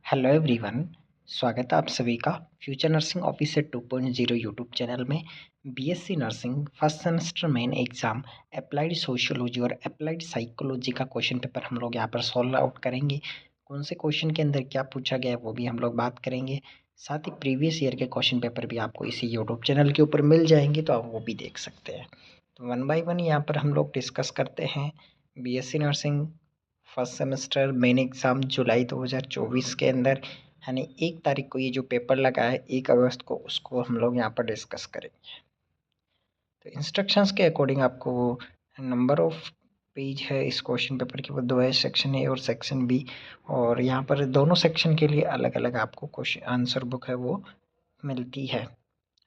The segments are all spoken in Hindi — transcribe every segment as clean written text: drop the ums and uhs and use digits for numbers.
Hello everyone. स्वागत है आप सभी का future nursing officer 2.0 YouTube channel में। BSc nursing first semester main exam applied sociology और अप्लाइड साइकोलॉजी का क्वेश्चन पेपर हम लोग यहाँ पर सॉल्व आउट करेंगे। कौन से क्वेश्चन के अंदर क्या पूछा गया है वो भी हम लोग बात करेंगे। साथ ही प्रीवियस ईयर के क्वेश्चन पेपर भी आपको इसी यूट्यूब चैनल के ऊपर मिल जाएंगे, तो आप वो भी देख सकते हैं। तो वन बाई वन यहाँ पर हम लोग डिस्कस करते हैं। BSc nursing first semester main exam जुलाई 2024 के अंदर, यानी 1 तारीख को ये जो पेपर लगा है 1 अगस्त को, उसको हम लोग यहाँ पर डिस्कस करेंगे। तो इंस्ट्रक्शंस के अकॉर्डिंग आपको नंबर ऑफ पेज है इस क्वेश्चन पेपर के, वो 2 है, सेक्शन ए और सेक्शन बी। और यहाँ पर दोनों सेक्शन के लिए अलग अलग आपको क्वेश्चन आंसर बुक है वो मिलती है।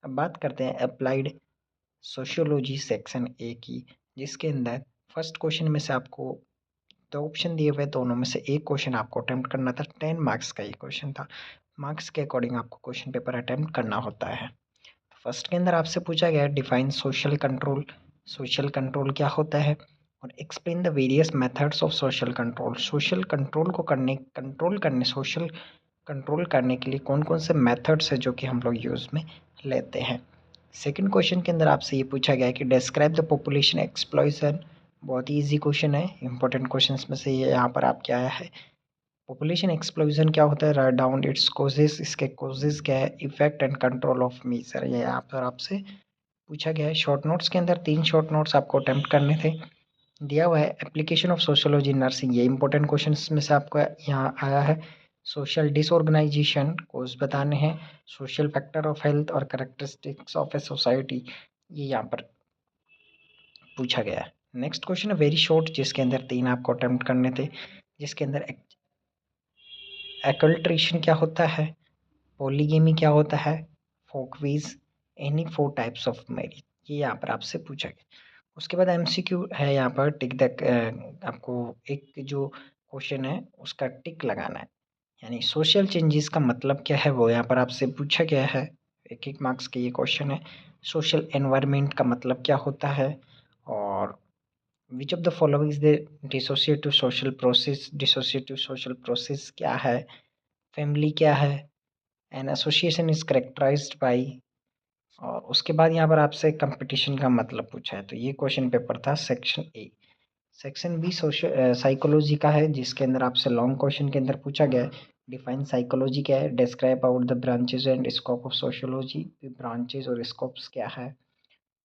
अब बात करते हैं अप्लाइड सोशियोलॉजी सेक्शन ए की, जिसके अंदर फर्स्ट क्वेश्चन में से आपको तो ऑप्शन दिए हुए दोनों में से एक क्वेश्चन आपको अटेम्प्ट करना था। 10 मार्क्स का ये क्वेश्चन था। मार्क्स के अकॉर्डिंग आपको क्वेश्चन पेपर अटेम्प्ट करना होता है। फर्स्ट के अंदर आपसे पूछा गया है define social control. Social control क्या होता है, और explain the various methods of social control. Social control को सोशल कंट्रोल करने के लिए कौन कौन से मेथड्स है जो कि हम लोग यूज़ में लेते हैं। सेकंड क्वेश्चन के अंदर आपसे ये पूछा गया है कि डिस्क्राइब द पॉपुलेशन एक्सप्लॉयशन। बहुत ही इजी क्वेश्चन है, इंपॉर्टेंट क्वेश्चंस में से ये यहाँ पर आपके आया है। पॉपुलेशन एक्सप्लोजन क्या होता है, राइट डाउन इट्स कोजेस, इसके कोजेस क्या है, effect and control of measure, ये यहाँ पर आपसे पूछा गया है। शॉर्ट नोट्स के अंदर 3 शॉर्ट नोट्स आपको अटेम्प्ट करने थे। दिया हुआ है एप्लीकेशन ऑफ सोशियोलॉजी नर्सिंग, ये इंपॉर्टेंट क्वेश्चन में से आपको यहाँ आया है। सोशल डिसऑर्गेनाइजेशन कोज बताने हैं। सोशल फैक्टर ऑफ हेल्थ और करेक्टरिस्टिक्स ऑफ ए सोसाइटी, ये यहाँ पर पूछा गया है। नेक्स्ट क्वेश्चन है वेरी शॉर्ट, जिसके अंदर 3 आपको अटेम्प्ट करने थे, जिसके अंदर एक्ल्ट्रेशन क्या होता है, पॉलीगेमी क्या होता है, फोकवीज, एनी 4 टाइप्स ऑफ मैरिज, ये यहाँ पर आपसे पूछा गया। उसके बाद एमसीक्यू है, यहाँ पर टिक द आपको एक जो क्वेश्चन है उसका टिक लगाना है, यानी सोशल चेंजेस का मतलब क्या है वो यहाँ पर आपसे पूछा गया है। 1 मार्क्स के ये क्वेश्चन है। सोशल एनवायरनमेंट का मतलब क्या होता है, और which of the following is the dissociative social process. Dissociative social process क्या है, फैमिली क्या है, an association is characterised by. और उसके बाद यहाँ पर आपसे कंपटीशन का मतलब पूछा है, तो ये क्वेश्चन पेपर था section A. Section B social psychology का है, जिसके अंदर आपसे लॉन्ग क्वेश्चन के अंदर पूछा गया है डिफाइन साइकोलॉजी क्या है, describe out the branches and scope of sociology, branches और स्कोप्स क्या है।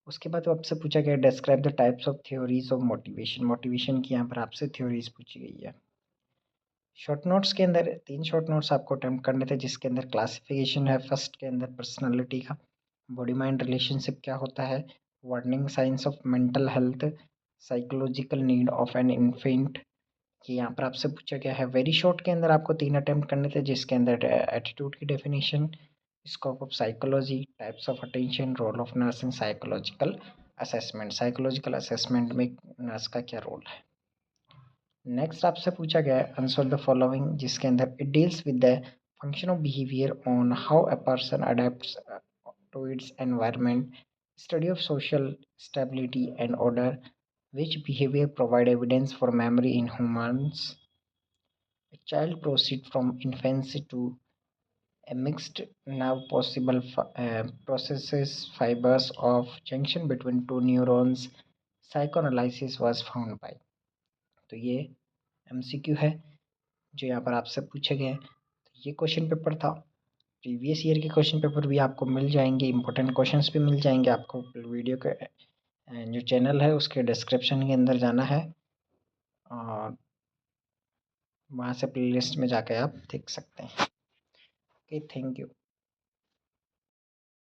उसके बाद आपसे पूछा गया describe the types of theories of motivation. Motivation की यहाँ पर आपसे थ्योरीज पूछी गई है। शॉर्ट नोट्स के अंदर 3 शॉर्ट नोट्स आपको अटेम्प्ट करने थे, जिसके अंदर क्लासिफिकेशन है फर्स्ट के अंदर पर्सनालिटी का, बॉडी माइंड रिलेशनशिप क्या होता है, warning science of mental health, psychological need of an infant, ये यहाँ पर आपसे पूछा गया है। वेरी शॉर्ट के अंदर आपको 3 अटेम्प्ट करने थे, जिसके अंदर एटीट्यूड की definition, scope of psychology, types of attention, role of nurse in psychological assessment. Psychological assessment में नर्स का क्या रोल है। नेक्स्ट आपसे पूछा गया है आंसर द फॉलोइंग, जिसके अंदर it deals with the function of behaviour on how a person adapts to its environment, study of social stability and order, which behavior provide evidence for memory in humans. A child proceeds from infancy to a mixed nerve possible processes fibers of junction between 2 neurons. Psychoanalysis was found by, तो ये एमसीक्यू है जो यहाँ पर आपसे पूछे गए हैं। तो ये क्वेश्चन पेपर था। प्रीवियस ईयर के क्वेश्चन पेपर भी आपको मिल जाएंगे, इंपॉर्टेंट क्वेश्चंस भी मिल जाएंगे आपको। वीडियो के जो चैनल है उसके डिस्क्रिप्शन के अंदर जाना है और वहाँ से प्लेलिस्ट में जाकर आप देख सकते हैं। Okay, thank you.